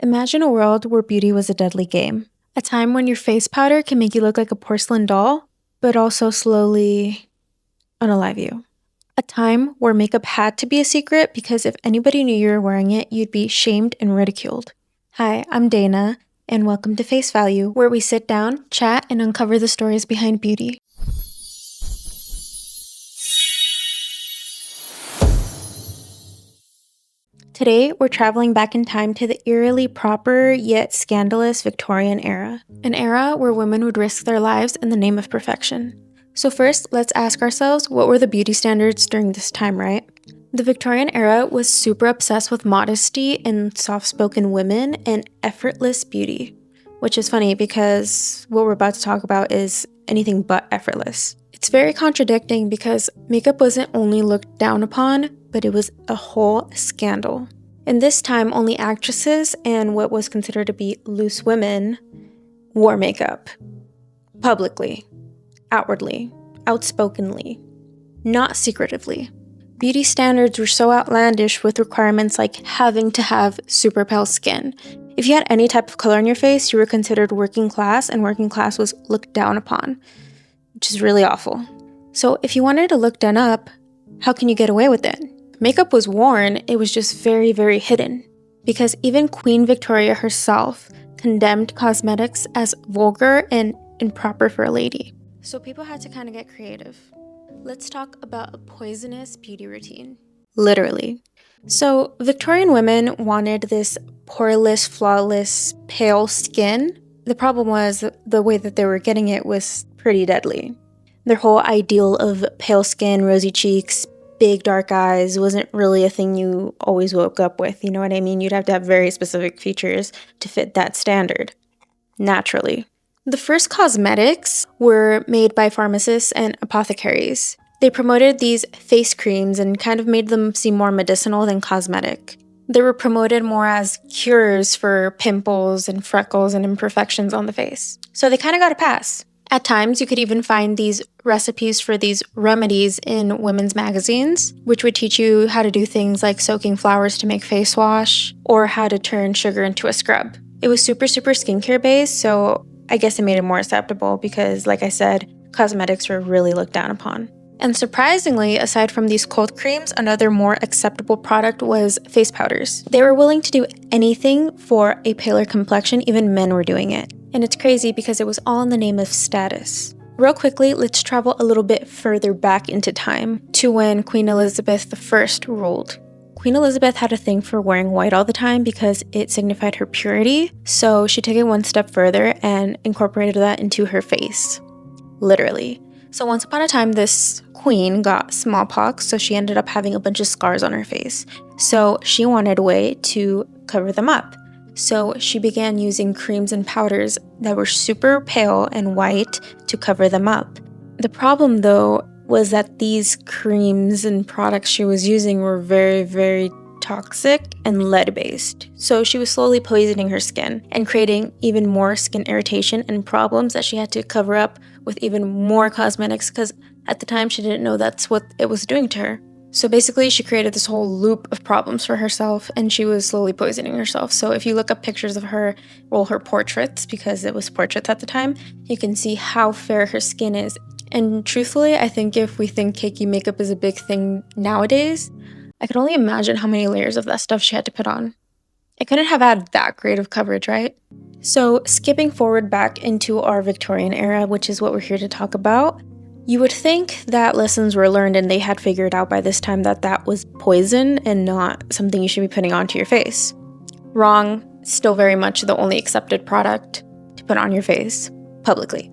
Imagine a world where beauty was a deadly game. A time when your face powder can make you look like a porcelain doll, but also slowly unalive you. A time where makeup had to be a secret because if anybody knew you were wearing it, you'd be shamed and ridiculed. Hi, I'm Dana, and welcome to Face Value, where we sit down, chat, and uncover the stories behind beauty. Today, we're traveling back in time to the eerily proper yet scandalous Victorian era, an era where women would risk their lives in the name of perfection. So first, let's ask ourselves, what were the beauty standards during this time, right? The Victorian era was super obsessed with modesty and soft-spoken women and effortless beauty, which is funny because what we're about to talk about is anything but effortless. It's very contradicting because makeup wasn't only looked down upon, but it was a whole scandal. In this time, only actresses and what was considered to be loose women wore makeup. Publicly, outwardly, outspokenly, not secretively. Beauty standards were so outlandish with requirements like having to have super pale skin. If you had any type of color on your face, you were considered working class, and working class was looked down upon, which is really awful. So if you wanted to look done up, how can you get away with it? Makeup was worn, it was just very, very hidden. Because even Queen Victoria herself condemned cosmetics as vulgar and improper for a lady. So people had to kind of get creative. Let's talk about a poisonous beauty routine. Literally. So Victorian women wanted this poreless, flawless, pale skin. The problem was the way that they were getting it was pretty deadly. Their whole ideal of pale skin, rosy cheeks, big dark eyes wasn't really a thing you always woke up with, you know what I mean? You'd have to have very specific features to fit that standard, naturally. The first cosmetics were made by pharmacists and apothecaries. They promoted these face creams and kind of made them seem more medicinal than cosmetic. They were promoted more as cures for pimples and freckles and imperfections on the face. So they kind of got a pass. At times, you could even find these recipes for these remedies in women's magazines, which would teach you how to do things like soaking flowers to make face wash, or how to turn sugar into a scrub. It was super skincare based, so I guess it made it more acceptable because, like I said, cosmetics were really looked down upon. And surprisingly, aside from these cold creams, another more acceptable product was face powders. They were willing to do anything for a paler complexion, even men were doing it. And it's crazy because it was all in the name of status. Real quickly, let's travel a little bit further back into time to when Queen Elizabeth I ruled. Queen Elizabeth had a thing for wearing white all the time because it signified her purity, so she took it one step further and incorporated that into her face. Literally. So once upon a time, this queen got smallpox, so she ended up having a bunch of scars on her face. So she wanted a way to cover them up. So she began using creams and powders that were super pale and white to cover them up. The problem, though, was that these creams and products she was using were very, very toxic and lead-based. So she was slowly poisoning her skin and creating even more skin irritation and problems that she had to cover up with even more cosmetics because at the time she didn't know that's what it was doing to her. So basically she created this whole loop of problems for herself and she was slowly poisoning herself. So if you look up pictures of her, well, her portraits, because it was portraits at the time, you can see how fair her skin is. And truthfully, I think if we think cakey makeup is a big thing nowadays, I could only imagine how many layers of that stuff she had to put on. It couldn't have had that great of coverage, right? So skipping forward back into our Victorian era, which is what we're here to talk about, you would think that lessons were learned and they had figured out by this time that that was poison and not something you should be putting onto your face. Wrong. Still very much the only accepted product to put on your face publicly.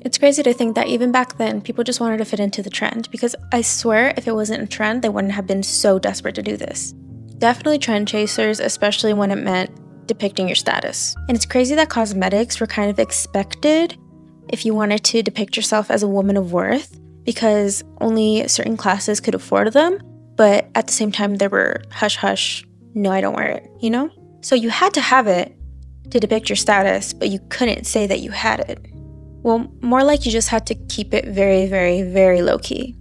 It's crazy to think that even back then, people just wanted to fit into the trend because I swear if it wasn't a trend, they wouldn't have been so desperate to do this. Definitely trend chasers, especially when it meant depicting your status. And it's crazy that cosmetics were kind of expected if you wanted to depict yourself as a woman of worth because only certain classes could afford them, but at the same time, there were hush, no, I don't wear it, you know? So you had to have it to depict your status, but you couldn't say that you had it. Well, more like you just had to keep it very, very, very low-key.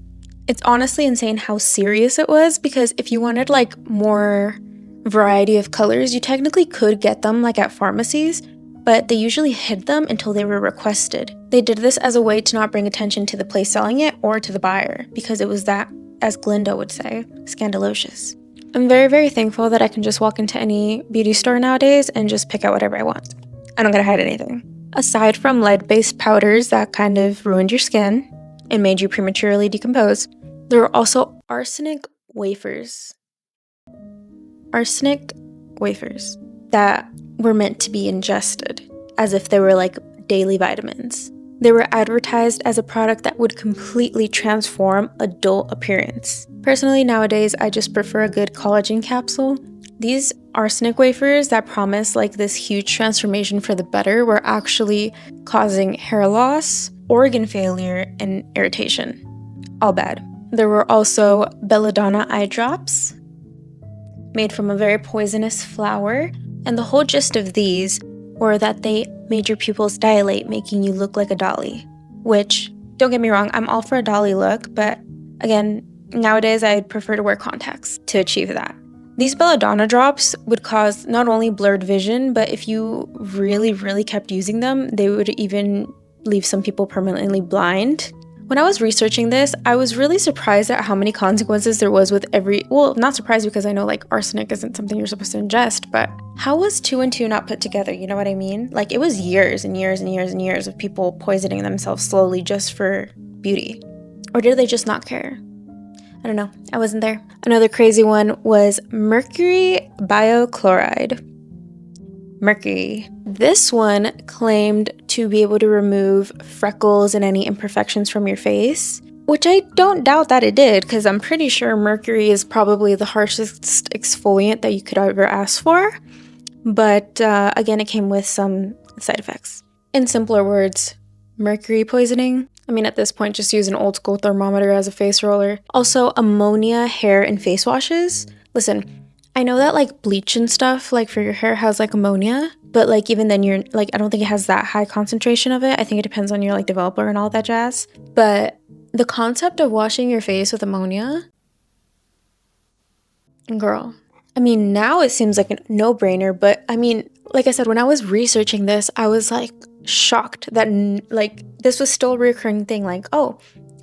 It's honestly insane how serious it was because if you wanted like more variety of colors, you technically could get them like at pharmacies, but they usually hid them until they were requested. They did this as a way to not bring attention to the place selling it or to the buyer, because it was that, as Glinda would say, scandalocious. I'm very, very thankful that I can just walk into any beauty store nowadays and just pick out whatever I want. I don't gotta hide anything. Aside from lead-based powders that kind of ruined your skin and made you prematurely decompose, there were also arsenic wafers. Arsenic wafers that were meant to be ingested, as if they were like daily vitamins. They were advertised as a product that would completely transform adult appearance. Personally, nowadays, I just prefer a good collagen capsule. These arsenic wafers that promise like this huge transformation for the better were actually causing hair loss, organ failure, and irritation. All bad. There were also belladonna eye drops made from a very poisonous flower, and the whole gist of these were that they made your pupils dilate, making you look like a dolly. Which, don't get me wrong, I'm all for a dolly look, but again, nowadays I'd prefer to wear contacts to achieve that. These belladonna drops would cause not only blurred vision, but if you really, really kept using them, they would even leave some people permanently blind. When I was researching this, I was really surprised at how many consequences there was with not surprised because I know like arsenic isn't something you're supposed to ingest, but how was 2 and 2 not put together? You know what I mean? Like it was years and years and years and years of people poisoning themselves slowly just for beauty. Or did they just not care? I don't know. I wasn't there. Another crazy one was mercury biochloride. Mercury. This one claimed to be able to remove freckles and any imperfections from your face, which I don't doubt that it did, because I'm pretty sure mercury is probably the harshest exfoliant that you could ever ask for. But again, it came with some side effects. In simpler words, mercury poisoning. I mean, at this point, just use an old school thermometer as a face roller. Also, ammonia hair and face washes. Listen, I know that like bleach and stuff like for your hair has like ammonia, but like even then you're like, I don't think it has that high concentration of it. I think it depends on your like developer and all that jazz. But the concept of washing your face with ammonia, girl, I mean, now it seems like a no-brainer, but I mean, like I said, when I was researching this, I was like shocked that like this was still a recurring thing. Like, oh,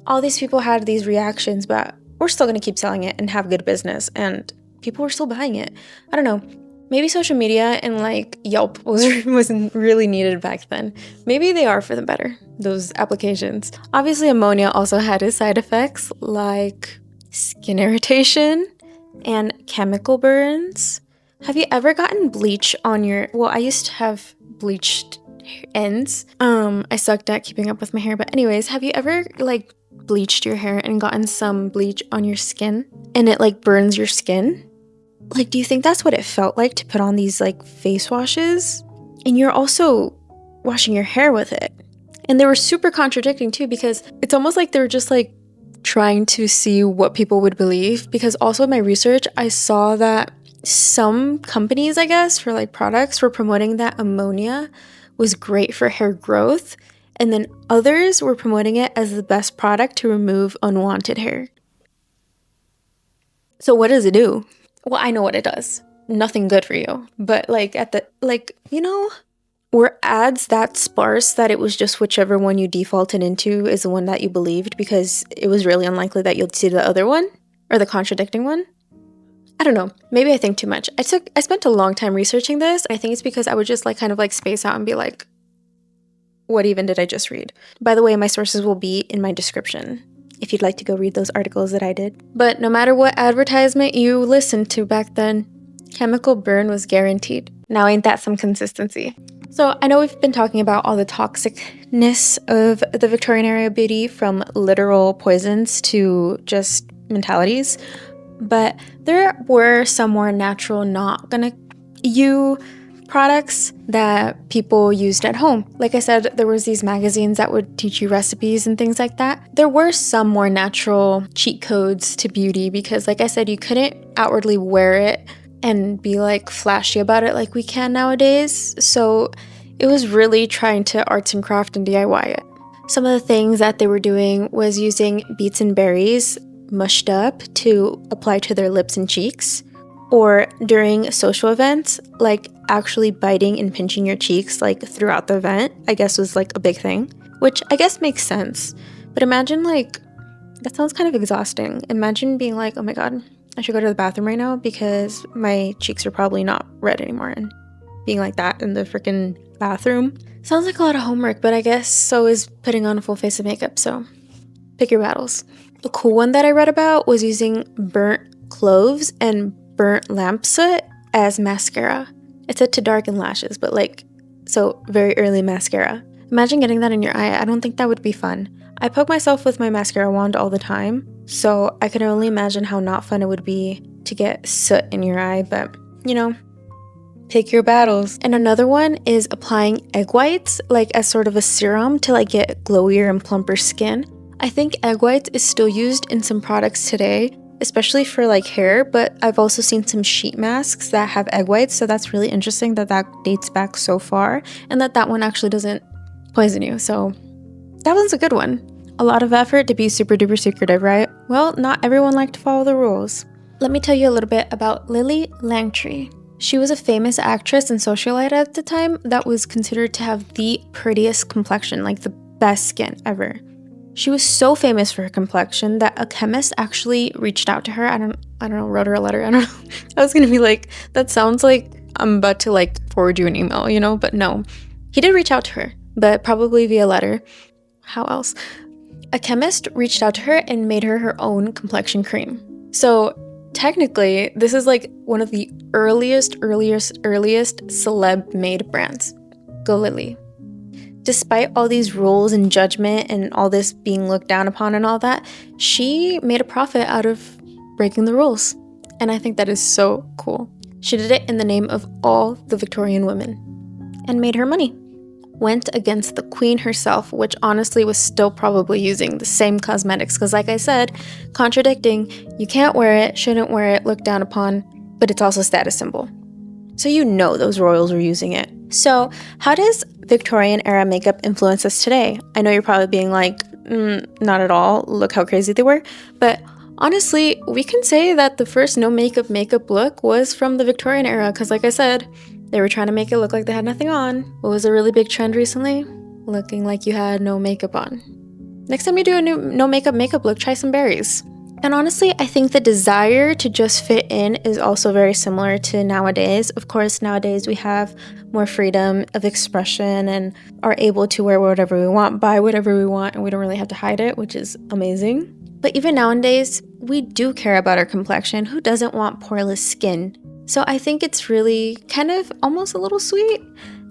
all these people had these reactions, but we're still gonna keep selling it and have good business, and people were still buying it. I don't know. Maybe social media and like Yelp wasn't really needed back then. Maybe they are for the better, those applications. Obviously, ammonia also had its side effects like skin irritation and chemical burns. Have you ever gotten bleach on your... Well, I used to have bleached ends. I sucked at keeping up with my hair, but anyways, have you ever like bleached your hair and gotten some bleach on your skin and it like burns your skin? Like, do you think that's what it felt like to put on these like face washes? And you're also washing your hair with it. And they were super contradicting too, because it's almost like they were just like trying to see what people would believe. Because also in my research, I saw that some companies, I guess, for like products were promoting that ammonia was great for hair growth. And then others were promoting it as the best product to remove unwanted hair. So what does it do? Well, I know what it does. Nothing good for you. But like were ads that sparse that it was just whichever one you defaulted into is the one that you believed because it was really unlikely that you'd see the other one or the contradicting one? I don't know. Maybe I think too much. I spent a long time researching this. I think it's because I would just like kind of like space out and be like, what even did I just read? By the way, my sources will be in my description if you'd like to go read those articles that I did. But no matter what advertisement you listened to back then, chemical burn was guaranteed. Now ain't that some consistency? So I know we've been talking about all the toxicness of the Victorian era beauty, from literal poisons to just mentalities, but there were some more natural, not gonna you products that people used at home. Like I said, there was these magazines that would teach you recipes and things like that. There were some more natural cheat codes to beauty because, like I said, you couldn't outwardly wear it and be like flashy about it like we can nowadays. So it was really trying to arts and craft and DIY it. Some of the things that they were doing was using beets and berries mushed up to apply to their lips and cheeks, or during social events, like actually biting and pinching your cheeks like throughout the event, I guess was like a big thing, which I guess makes sense. But imagine like, that sounds kind of exhausting. Imagine being like, oh my god, I should go to the bathroom right now because my cheeks are probably not red anymore, and being like that in the freaking bathroom. Sounds like a lot of homework, but I guess so is putting on a full face of makeup, so pick your battles. The cool one that I read about was using burnt cloves and burnt lamp soot as mascara. It said to darken lashes, but like, so very early mascara. Imagine getting that in your eye. I don't think that would be fun. I poke myself with my mascara wand all the time, so I can only imagine how not fun it would be to get soot in your eye, but you know, pick your battles. And another one is applying egg whites like as sort of a serum to like get glowier and plumper skin. I think egg whites is still used in some products today, especially for like hair, but I've also seen some sheet masks that have egg whites, so that's really interesting that that dates back so far and that one actually doesn't poison you. So that one's a good one. A lot of effort to be super duper secretive, right? Well, not everyone liked to follow the rules. Let me tell you a little bit about Lily Langtry. She was a famous actress and socialite at the time that was considered to have the prettiest complexion, like the best skin ever. She was so famous for her complexion that a chemist actually reached out to her. I don't know, wrote her a letter. I don't know. I was gonna be like, that sounds like I'm about to like forward you an email, you know? But no. He did reach out to her, but probably via letter. How else? A chemist reached out to her and made her own complexion cream. So technically, this is like one of the earliest celeb-made brands. Go Lily. Despite all these rules and judgment and all this being looked down upon and all that, she made a profit out of breaking the rules. And I think that is so cool. She did it in the name of all the Victorian women and made her money. Went against the queen herself, which honestly was still probably using the same cosmetics because like I said, contradicting, you can't wear it, shouldn't wear it, looked down upon, but it's also a status symbol. So you know those royals were using it. So how does Victorian era makeup influence us today? I know you're probably being like, not at all, look how crazy they were. But honestly, we can say that the first no makeup look was from the Victorian era because like I said, they were trying to make it look like they had nothing on. What was a really big trend recently? Looking like you had no makeup on. Next time you do a new no makeup look, try some berries. And honestly, I think the desire to just fit in is also very similar to nowadays. Of course, nowadays we have more freedom of expression and are able to wear whatever we want, buy whatever we want, and we don't really have to hide it, which is amazing. But even nowadays, we do care about our complexion. Who doesn't want poreless skin? So I think it's really kind of almost a little sweet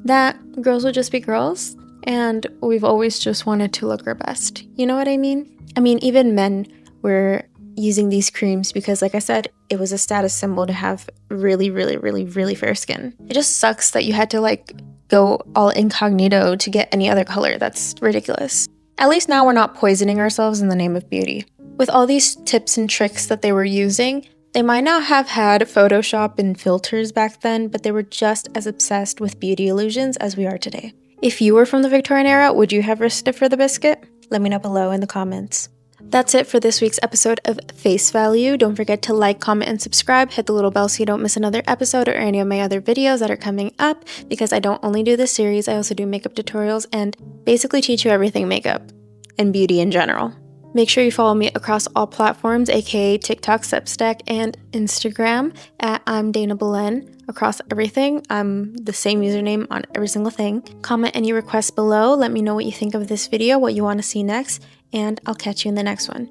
that girls will just be girls and we've always just wanted to look our best. You know what I mean? I mean, even men were using these creams because, like I said, it was a status symbol to have really fair skin. It just sucks that you had to like go all incognito to get any other color. That's ridiculous. At least now we're not poisoning ourselves in the name of beauty. With all these tips and tricks that they were using, they might not have had Photoshop and filters back then, but they were just as obsessed with beauty illusions as we are today. If you were from the Victorian era, would you have risked it for the biscuit? Let me know below in the comments. That's it for this week's episode of Face Value. Don't forget to like, comment, and subscribe. Hit the little bell so you don't miss another episode or any of my other videos that are coming up, because I don't only do this series, I also do makeup tutorials and basically teach you everything makeup and beauty in general. Make sure you follow me across all platforms, aka TikTok, Substack, and Instagram at I'm Dana Belen. Across everything, I'm the same username on every single thing. Comment any requests below. Let me know what you think of this video, what you want to see next, and I'll catch you in the next one.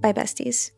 Bye, besties.